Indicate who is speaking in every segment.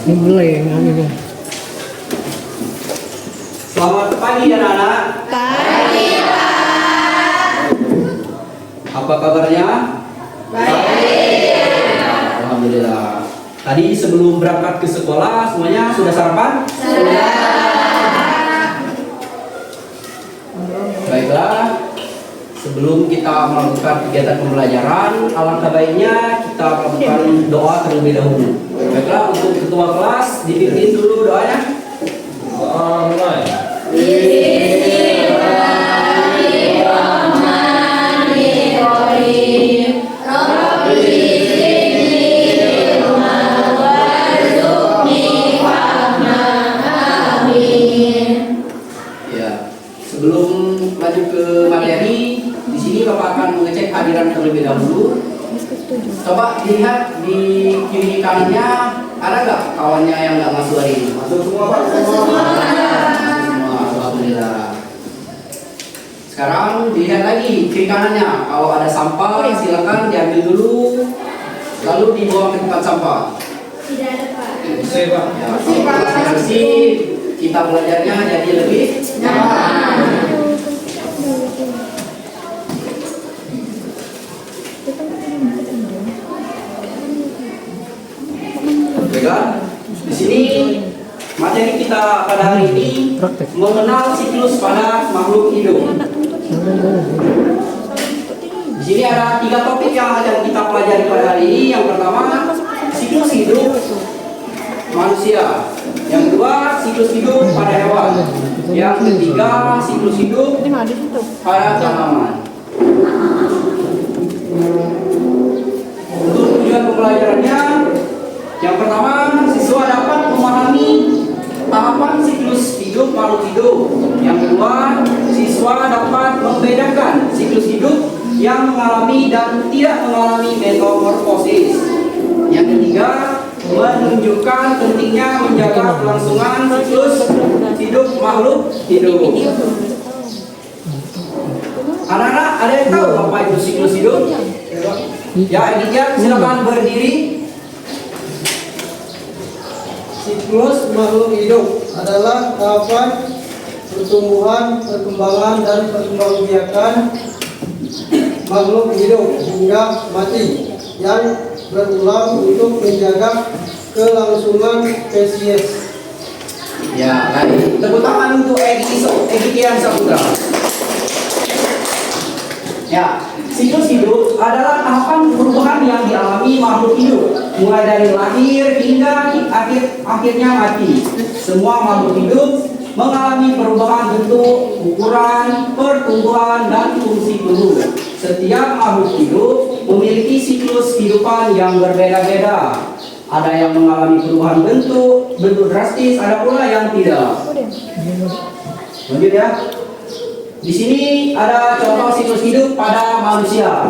Speaker 1: Selamat pagi anak-anak.
Speaker 2: Pagi, Pak.
Speaker 1: Apa kabarnya?
Speaker 2: Baik.
Speaker 1: Alhamdulillah. Tadi sebelum berangkat ke sekolah semuanya sudah sarapan?
Speaker 2: Sudah.
Speaker 1: Baiklah. Sebelum kita melakukan kegiatan pembelajaran, alangkah baiknya kita melakukan doa terlebih dahulu. Baiklah, untuk ketua kelas dipimpin dulu doanya. Mulai. Ya, sebelum lanjut ke materi, di sini Bapak akan mengecek hadiran terlebih dahulu. Coba dilihat di kiri kanannya, ada nggak kawannya yang nggak masuk hari ini? Masuk semua Pak. Semua. Alhamdulillah. Sekarang dilihat lagi kiri kanannya. Kalau ada sampah silakan diambil dulu, lalu dibuang ke tempat sampah.
Speaker 2: Tidak ada, Pak.
Speaker 1: Ya, bersih, kita belajarnya jadi lebih nyaman. Baiklah, di sini materi kita pada hari ini mengenal siklus pada makhluk hidup. Di sini ada 3 topik yang akan kita pelajari pada hari ini. Yang pertama, siklus hidup manusia. Yang kedua, siklus hidup pada hewan. Yang ketiga, siklus hidup pada tanaman. Untuk tujuan pembelajarannya, yang pertama, siswa dapat memahami tahapan siklus hidup makhluk hidup. Yang kedua, siswa dapat membedakan siklus hidup yang mengalami dan tidak mengalami metamorfosis. Yang ketiga, menunjukkan pentingnya menjaga kelangsungan siklus hidup makhluk hidup. Anak-anak, ada yang tahu apa itu siklus hidup? Ya, Editya, silakan berdiri.
Speaker 3: Siklus makhluk hidup adalah tahapan pertumbuhan, perkembangan, dan perkembangbiakan makhluk hidup hingga mati yang berulang untuk menjaga kelangsungan spesies.
Speaker 1: Ya, baik. Tepuk tangan untuk Egy Kian Saputra. Ya, siklus hidup adalah tahapan perubahan yang dialami makhluk hidup, mulai dari lahir hingga akhirnya mati. Semua makhluk hidup mengalami perubahan bentuk, ukuran, pertumbuhan, dan fungsi tubuh. Setiap makhluk hidup memiliki siklus kehidupan yang berbeda-beda. Ada yang mengalami perubahan bentuk drastis, ada pula yang tidak. Lanjut ya. Di sini ada contoh siklus hidup pada manusia.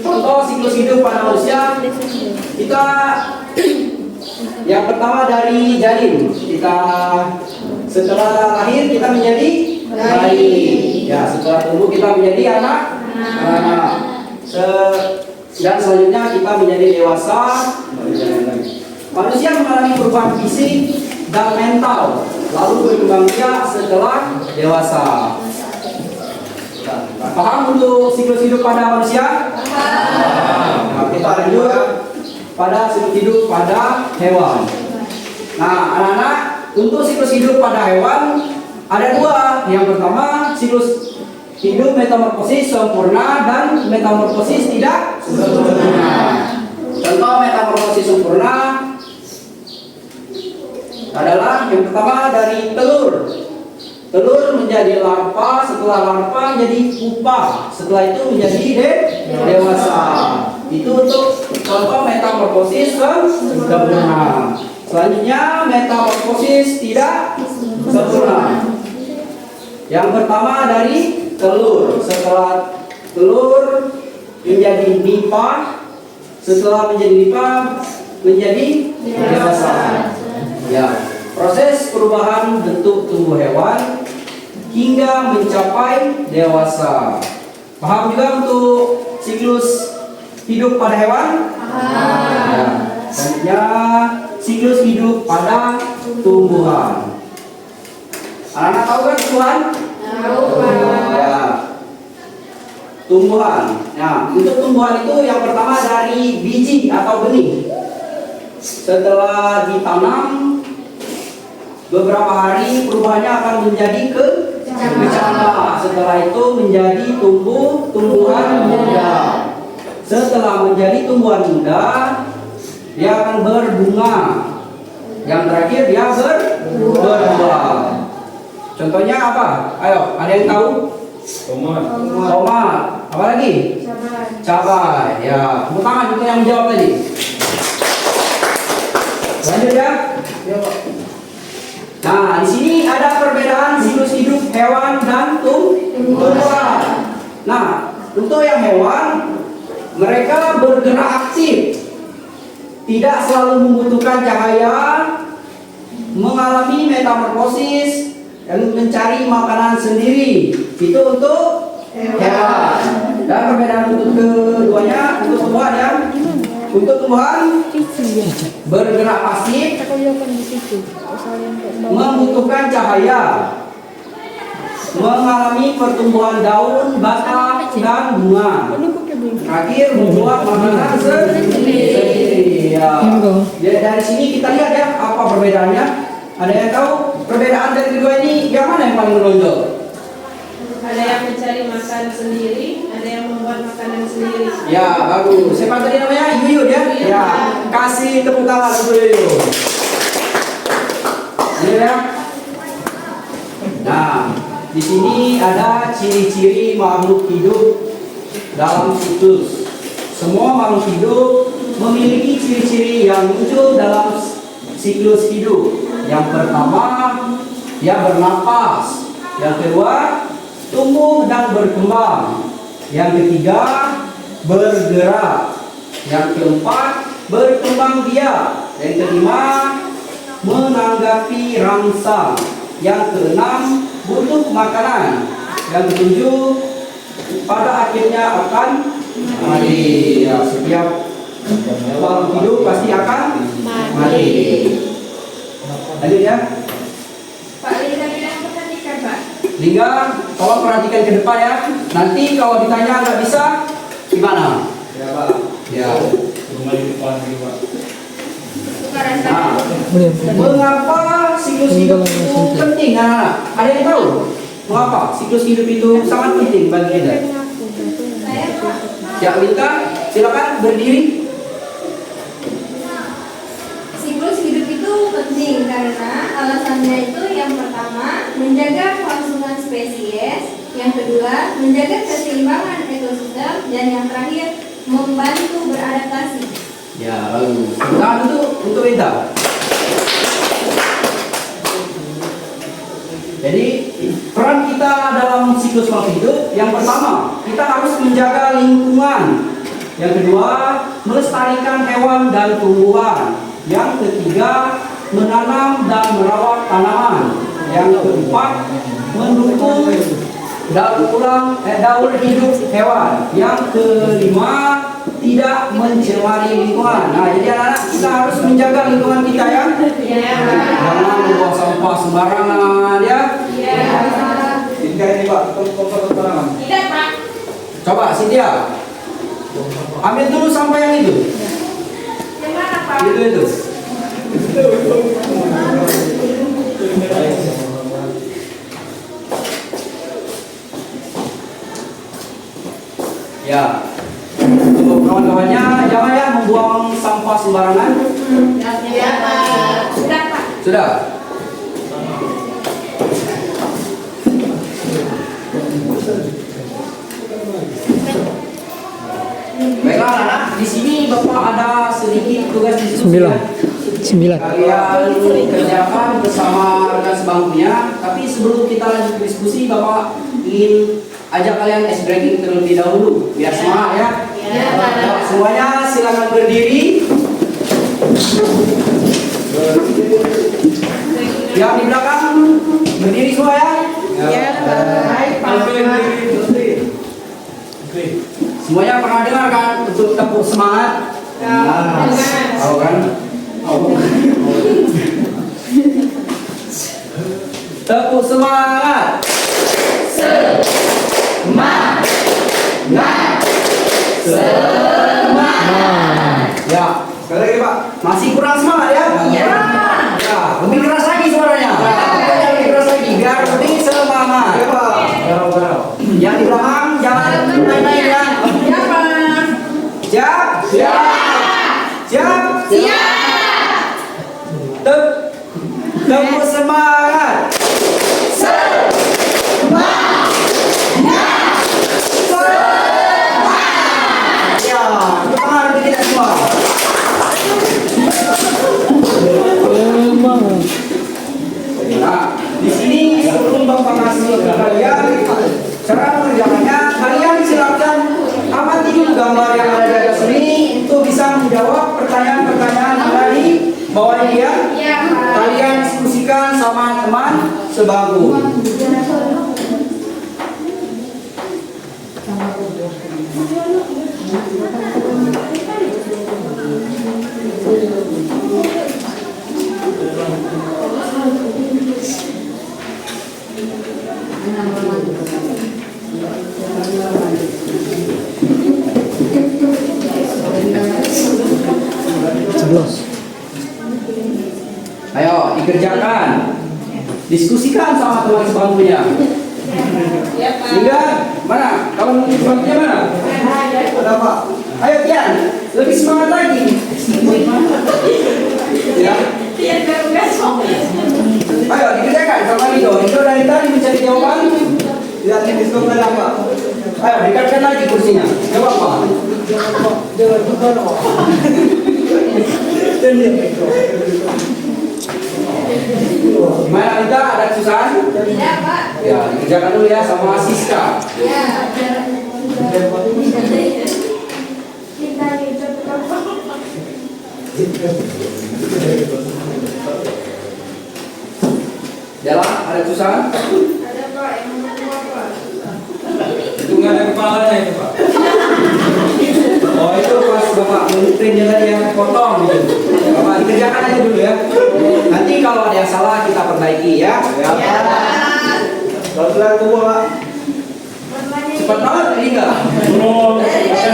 Speaker 1: Contoh siklus hidup pada manusia, kita yang pertama dari janin. Kita setelah lahir kita menjadi bayi. Ya, setelah tumbuh kita menjadi anak. Dan selanjutnya kita menjadi dewasa. Manusia mengalami perubahan fisik dan mental, lalu berkembang biak setelah dewasa. Paham untuk siklus hidup pada manusia? Nah, kita lanjut pada siklus hidup pada hewan. Nah, anak-anak, untuk siklus hidup pada hewan ada 2. Yang pertama, siklus hidup metamorfosis sempurna dan metamorfosis tidak sempurna. Contoh metamorfosis sempurna adalah yang pertama dari telur. Telur menjadi larva, setelah larva menjadi pupa, setelah itu menjadi dewasa. Itu untuk contoh metamorfosis sempurna. Selanjutnya metamorfosis tidak sempurna. Yang pertama dari telur. Setelah telur menjadi nipa, setelah menjadi nipa menjadi dewasa. Ya, proses perubahan bentuk tubuh hewan hingga mencapai dewasa. Paham juga untuk siklus hidup pada hewan? Ya. Selanjutnya siklus hidup pada tumbuhan. Anak-anak tahu kan tumbuhan?
Speaker 2: Tahu, Pak.
Speaker 1: Ya. Tumbuhan. Nah, untuk tumbuhan itu yang pertama dari biji atau benih. Setelah ditanam beberapa hari perubahannya akan menjadi kecambah. Setelah itu menjadi tumbuhan muda. Setelah menjadi tumbuhan muda, dia akan berbunga. Yang terakhir dia berbuah. Contohnya apa? Ayo, ada yang tahu? Tomat. Apa lagi? Cabai. Ya, tepuk tangan untuk yang menjawab tadi. Lanjut ya. Nah, di sini ada perbedaan siklus hidup hewan dan tumbuhan. Nah, untuk yang hewan, mereka bergerak aktif, tidak selalu membutuhkan cahaya, mengalami metamorfosis, dan mencari makanan sendiri. Itu untuk hewan. Dan perbedaan untuk keduanya, untuk tumbuhan ya. Untuk tumbuhan bergerak pasif, membutuhkan cahaya, mengalami pertumbuhan daun, batang, dan bunga. Terakhir membuat makanan sendiri. Ya. Dari sini kita lihat ya apa perbedaannya. Ada yang tahu perbedaan dari kedua ini yang mana yang paling menonjol?
Speaker 4: Ada yang mencari makan sendiri, ada yang membuat makanan sendiri.
Speaker 1: Ya, bagus. Siapa tadi namanya? Yuyun ya? Ya. Kasih tepuk tangan untuk Yuyun. Ini ya. Nah, di sini ada ciri-ciri makhluk hidup dalam siklus. Semua makhluk hidup memiliki ciri-ciri yang muncul dalam siklus hidup. Yang pertama, dia bernapas. Yang kedua, tumbuh dan berkembang. Yang ketiga, bergerak. Yang keempat, berkembang biak. Yang kelima, menanggapi rangsang. Yang keenam, butuh makanan. Yang ketujuh, pada akhirnya akan mati. Ya, setiap makhluk hidup pasti akan mati. Lanjut ya.
Speaker 2: Pak Lina bilang perhatikan, Pak.
Speaker 1: Lingga, tolong perhatikan ke depan ya. Nanti kalau ditanya nggak bisa, gimana?
Speaker 3: Ya, Pak.
Speaker 1: Ya.
Speaker 2: Tukaran
Speaker 1: Nah,
Speaker 2: tangan.
Speaker 1: mengapa siklus hidup itu penting, anak-anak? Ada yang tahu? Mengapa siklus hidup itu sangat penting bagi kita?
Speaker 2: Saya, Pak.
Speaker 1: Ya, Lingga, silakan berdiri.
Speaker 2: Siklus hidup itu penting karena alasannya itu yang pertama menjaga kelangsungan spesies, yang kedua menjaga keseimbangan ekosistem, dan yang terakhir membantu beradaptasi.
Speaker 1: Ya, lalu. Nah, itu untuk kita. Jadi peran kita dalam siklus makhluk hidup yang pertama kita harus menjaga lingkungan. Yang kedua melestarikan hewan dan tumbuhan. Yang ketiga menanam dan merawat tanaman. Yang keempat mendukung daur hidup hewan. Yang kelima tidak mencemari lingkungan. Nah, jadi anak-anak kita harus menjaga lingkungan kita ya. Jangan membuang sampah sembarangan ya. Tiga ini Pak, tolong.
Speaker 4: Tidak, Pak.
Speaker 1: Coba Cynthia, ambil dulu sampah yang itu.
Speaker 4: Yang mana, Pak?
Speaker 1: Itu. Ya. Untuk kawan-kawannya jangan ya membuang sampah sembarangan.
Speaker 4: Ya, Pak. Sudah, Pak.
Speaker 1: Sudah. Baiklah anak-anak, di sini Bapak ada sedikit tugas diskusi.
Speaker 5: Sembilan.
Speaker 1: Kalian kerjakan bersama rekan sebangkunya. Tapi sebelum kita lanjut ke diskusi, Bapak ingin ajak kalian ice breaking terlebih dahulu, biar semangat ya.
Speaker 4: Ya, Pak.
Speaker 1: Semuanya silakan berdiri. Yang di belakang berdiri semua ya.
Speaker 4: Ya, Pak.
Speaker 1: Semuanya pernah dengar kan untuk tepuk semangat?
Speaker 4: Ya.
Speaker 1: Nah, Tahu kan? Tepuk semangat. Semangat. Semangat. Ya, sekali lagi Pak. Masih kurang semangat ya?
Speaker 2: Iya.
Speaker 1: Ya, lebih keras lagi suaranya. Lebih keras lagi biar lebih semangat. Ya Pak. Yang di belakang jangan main-main ya. Siap. Siap. Siap.
Speaker 2: Siap.
Speaker 1: Tepuk semangat. Ya, tepuk tangan untuk kita semua. Nah, di sini sebelum Bapak kasih ke kalian cara mengerjakannya, kalian silakan amati dulu gambar yang ada di atas ini untuk bisa menjawab pertanyaan-pertanyaan yang ada di bawah ini ya.
Speaker 2: Iya, Pak.
Speaker 1: Kalian diskusikan sama teman sebangku. Ayo dikerjakan, diskusikan sama teman sebangkunya.
Speaker 4: Ya, Pak.
Speaker 1: Hingga mana? Kawan sebangkunya mana? Ada Pak. Ayo Tian, lebih semangat lagi. Ya.
Speaker 4: Tian baru besok.
Speaker 1: Ayo dikerjakan sama Rido. Rido dari tadi mencari jawaban. Lihat di diskon ada apa? Ayo dekatkan lagi kursinya. Jawab Pak. Gimana Rita? Ada kesusahan?
Speaker 2: Tidak, Pak.
Speaker 1: Ya, dikerjakan dulu ya sama Siska.
Speaker 2: Ya.
Speaker 1: Jalan, ada kesusahan?
Speaker 4: Ada Pak yang mau apa?
Speaker 1: Itu nggak ada kepalanya itu Pak. Oh itu pas Bapak printnya tadi yang potong gitu. Bapak dikerjakan aja dulu ya. Nanti kalau ada yang salah kita perbaiki ya.
Speaker 2: Ya, Pak.
Speaker 1: Kalau sudah tunggu Pak. Cepat banget ini enggak? Ya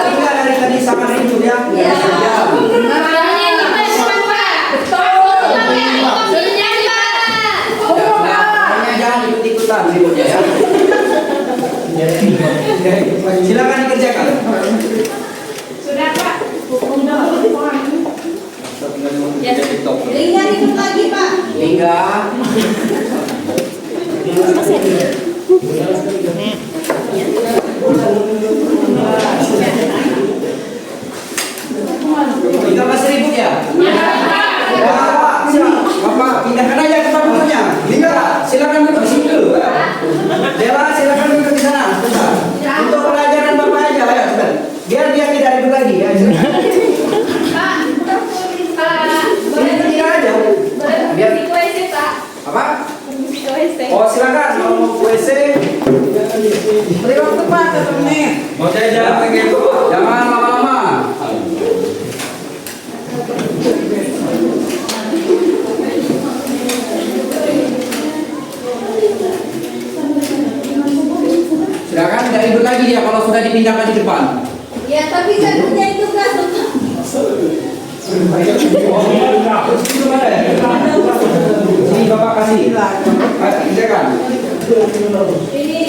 Speaker 1: tinggal dari tadi sangat rindu ya.
Speaker 2: Ya.
Speaker 1: Ya.
Speaker 2: Namanya ini Pak, cepat, Pak. Sudah, Pak.
Speaker 1: Pokoknya jangan ikut-ikutan ributnya ya. Silakan dikerjakan.
Speaker 4: Sudah, Pak.
Speaker 2: Ya. Ringan ikut lagi, Pak.
Speaker 1: Hingga tinggal masih ribut ya? Bapak, sini. Bapak, pindahkan aja tempat duduknya. Hingga silakan duduk di sini dulu. Ayo. Bella, silakan duduk di sana. Sebentar. Untuk pelajaran Bapak aja, ayo sebentar. Biar dia tidak ribut lagi. Ya, silakan.
Speaker 2: Pak,
Speaker 1: Ini tidak aja. Biar
Speaker 2: Pak.
Speaker 1: apa? Oh silakan mau WC. Beri waktu Pak 1 menit. Mau jajan begitu? Jangan lama-lama. Silakan tidak ribut lagi dia kalau sudah dipindahkan di depan.
Speaker 2: Ya, tapi kan kerjain tugas, Bapak.
Speaker 1: Itu mana ya? Sini Bapak kasih. Ayo kerjakan.
Speaker 2: Ini.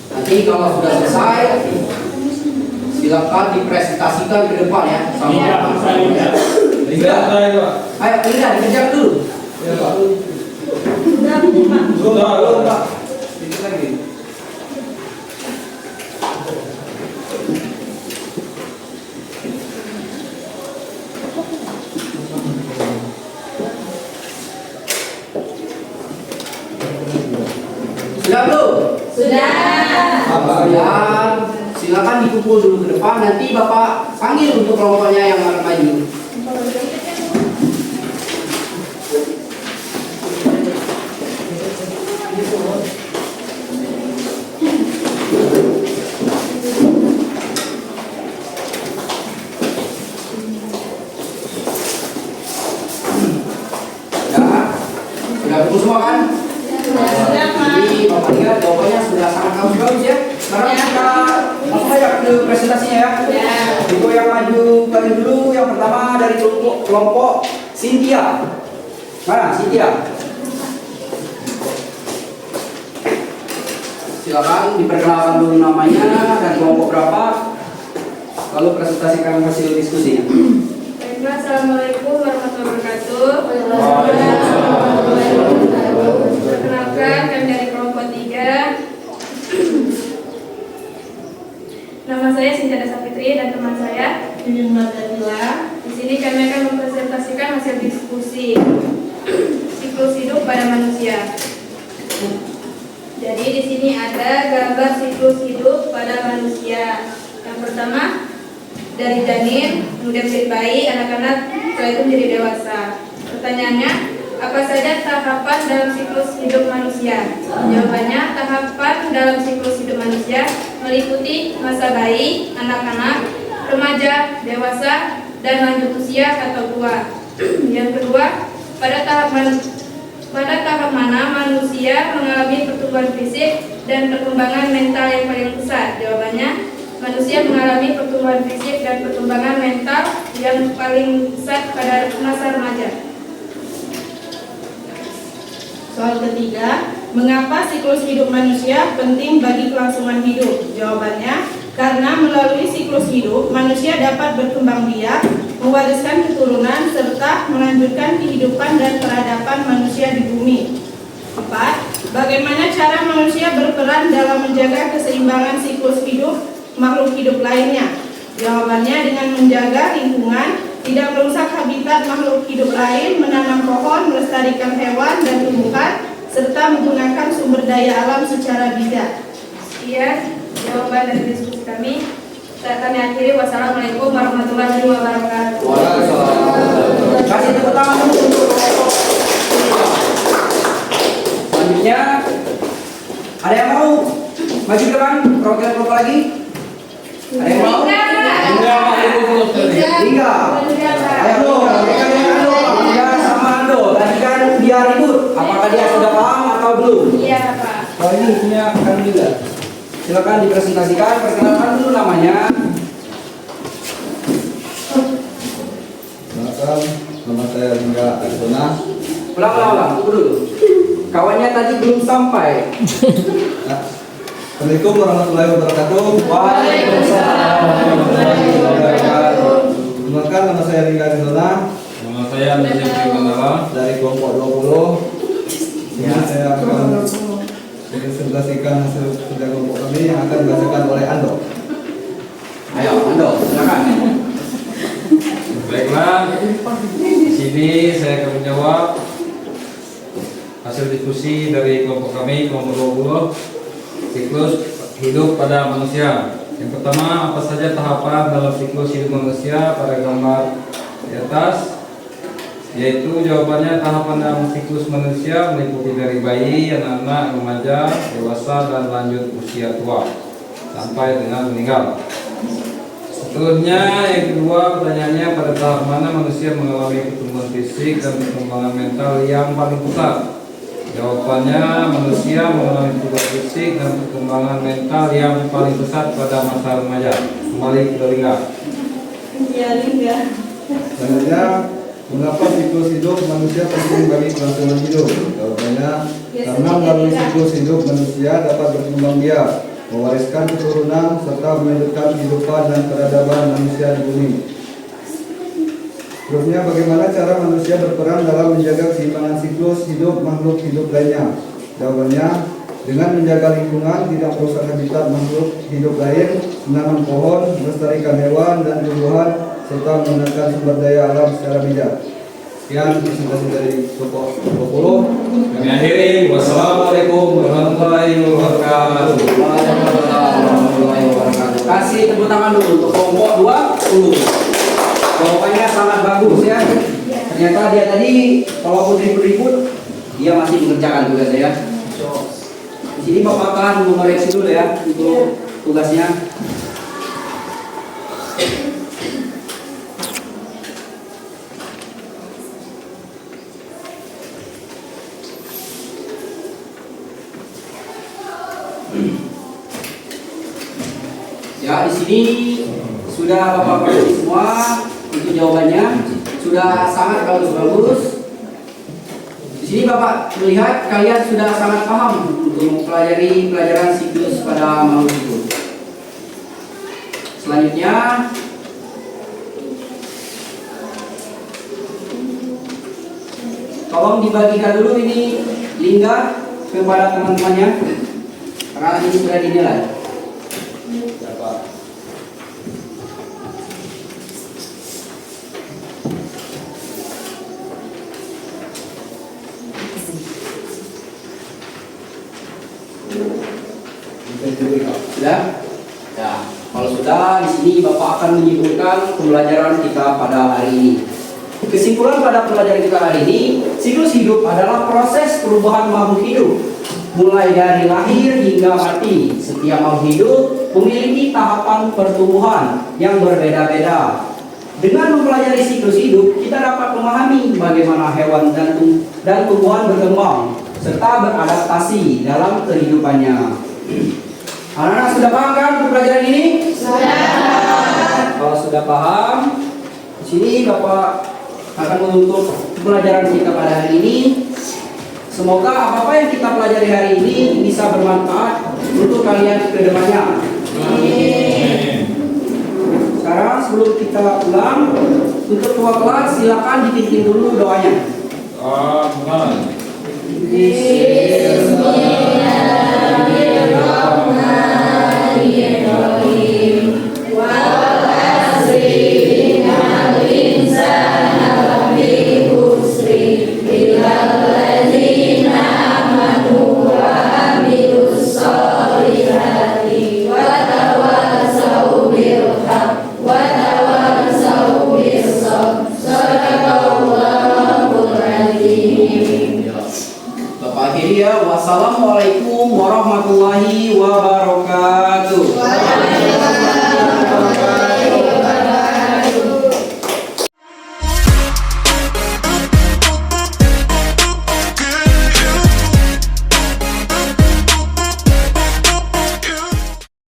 Speaker 1: Nanti kalau sudah selesai, silakan dipresentasikan ke depan ya sama Bapak. Ayo Linda dikerjakan dulu. Sudah, Pak. Dikit lagi. Sudah belum?
Speaker 2: Sudah.
Speaker 1: Kalian silakan dikumpul dulu ke depan. Nanti Bapak panggil untuk kelompoknya yang akan maju. semua kan? Jadi Bapak lihat jawabannya sudah sangat bagus ya. Sekarang kita langsung aja ke presentasinya ya. Itu yang maju paling dulu, yang pertama dari kelompok Cynthia. Mana Cynthia? Silakan diperkenalkan dulu namanya dan kelompok berapa, lalu presentasikan hasil diskusinya.
Speaker 4: Baiklah, assalamualaikum warahmatullahi wabarakatuh. Perkenalkan, kami dari kelompok 3. Nama saya Cynthia Dasa Fitri dan teman saya Yuyun Mardanila. Di sini kami akan mempresentasikan hasil diskusi siklus hidup pada manusia. Jadi di sini ada gambar siklus hidup pada manusia. Yang pertama dari janin, kemudian menjadi bayi, anak-anak, setelah itu menjadi dewasa. Pertanyaannya, apa saja tahapan dalam siklus hidup manusia? Jawabannya, tahapan dalam siklus hidup manusia meliputi masa bayi, anak-anak, remaja, dewasa, dan lanjut usia atau tua. Yang kedua, pada tahap mana manusia mengalami pertumbuhan fisik dan perkembangan mental yang paling pesat? Jawabannya, manusia mengalami pertumbuhan fisik dan perkembangan mental yang paling pesat pada masa remaja.
Speaker 5: Soal ketiga, mengapa siklus hidup manusia penting bagi kelangsungan hidup? Jawabannya, karena melalui siklus hidup, manusia dapat berkembang biak, mewariskan keturunan, serta melanjutkan kehidupan dan peradaban manusia di bumi. 4. Bagaimana cara manusia berperan dalam menjaga keseimbangan siklus hidup makhluk hidup lainnya? Jawabannya, dengan menjaga lingkungan, tidak merusak habitat makhluk hidup lain, menanam pohon, melestarikan hewan dan tumbuhan, serta menggunakan sumber daya alam secara bijak.
Speaker 4: Sekian jawaban dari diskusi kami. Kami akhiri. Wassalamualaikum warahmatullahi wabarakatuh.
Speaker 1: Waalaikumsalam. Kasih tepuk tangan dulu untuk kelompok. Selanjutnya, ada yang mau maju ke depan? Perwakilan kelompok lagi? Ada yang mau? Tiga. Ayo dong, Tiga sama Ando. Tadi kan dia ribut. Apakah dia sudah paham atau belum?
Speaker 4: Iya, Pak.
Speaker 1: Oh, ini isinya akan juga. Silakan dipresentasikan, perkenalkan dulu namanya.
Speaker 6: Perkenalkan, nama saya Lingga Arizona.
Speaker 1: Ulang. Tunggu dulu. Kawannya tadi belum sampai.
Speaker 6: Assalamualaikum warahmatullahi wabarakatuh.
Speaker 1: Waalaikumsalam warahmatullahi wabarakatuh.
Speaker 6: Perkenalkan, nama saya Lingga Arizona.
Speaker 7: Nama saya Andi Mandala.
Speaker 6: Dari kelompok 20. Ya, saya akan presentasikan hasil kerja kelompok kami yang akan dibacakan oleh Ando.
Speaker 1: Ayo, Ando, silakan.
Speaker 7: Baiklah, di sini saya akan menjawab hasil diskusi dari kelompok kami, kelompok 20, siklus hidup pada manusia. Yang pertama, apa saja tahapan dalam siklus hidup manusia pada gambar di atas? Yaitu jawabannya, tahapan dalam siklus manusia meliputi dari bayi, anak-anak, remaja, dewasa, dan lanjut usia tua sampai dengan meninggal. Seterusnya, yang kedua, pertanyaannya, pada tahap mana manusia mengalami pertumbuhan fisik dan perkembangan mental yang paling pesat? Jawabannya, manusia mengalami pertumbuhan fisik dan perkembangan mental yang paling pesat pada masa remaja. Kembali ke Lingga.
Speaker 5: Ya, Lingga.
Speaker 6: Selanjutnya, mengapa siklus hidup manusia penting bagi kelangsungan hidup? Jawabannya, karena melalui siklus hidup manusia dapat berkembang biak, mewariskan keturunan, serta melanjutkan kehidupan dan peradaban manusia di bumi. Terusnya, bagaimana cara manusia berperan dalam menjaga keseimbangan siklus hidup makhluk hidup lainnya? Jawabannya, dengan menjaga lingkungan, tidak merusak habitat makhluk hidup lain, menanam pohon, melestarikan hewan dan tumbuhan, serta menggunakan sumber daya alam secara bijak. Sekian presentasi dari kelompok 20.
Speaker 7: Kami akhiri. Wassalamualaikum warahmatullahi wabarakatuh.
Speaker 1: Waalaikumsalam warahmatullahi wabarakatuh. Kasih tepuk tangan dulu untuk kelompok 20. Jawabannya sangat bagus ya. Ternyata dia tadi walaupun ribut-ribut, dia masih mengerjakan tugasnya ya. Di sini Bapak akan mengoreksi dulu ya untuk tugasnya. Ya, di sini sudah Bapak perhatikan semua untuk jawabannya sudah sangat bagus-bagus. Di sini Bapak melihat kalian sudah sangat paham untuk mempelajari pelajaran siklus pada makhluk hidup. Selanjutnya tolong dibagikan dulu ini lingga kepada teman-temannya karena ini sudah dinilai. Sudah? Ya, kalau sudah di sini Bapak akan menyimpulkan pembelajaran kita pada hari ini. Kesimpulan pada pelajaran kita hari ini, siklus hidup adalah proses perubahan makhluk hidup. Mulai dari lahir hingga mati, setiap makhluk hidup memiliki tahapan pertumbuhan yang berbeda-beda. Dengan mempelajari siklus hidup, kita dapat memahami bagaimana hewan dan tumbuhan berkembang serta beradaptasi dalam kehidupannya. Anak-anak sudah paham kan untuk pelajaran ini? Sudah. Kalau sudah paham, di sini Bapak akan menutup pelajaran kita pada hari ini. Semoga apa-apa yang kita pelajari hari ini bisa bermanfaat untuk kalian ke depannya. Amin. Sekarang sebelum kita pulang, untuk ketua kelas silakan dipimpin dulu doanya.
Speaker 7: Amin.
Speaker 1: Bapak akhiri ya, wassalamualaikum warahmatullahi wabarakatuh.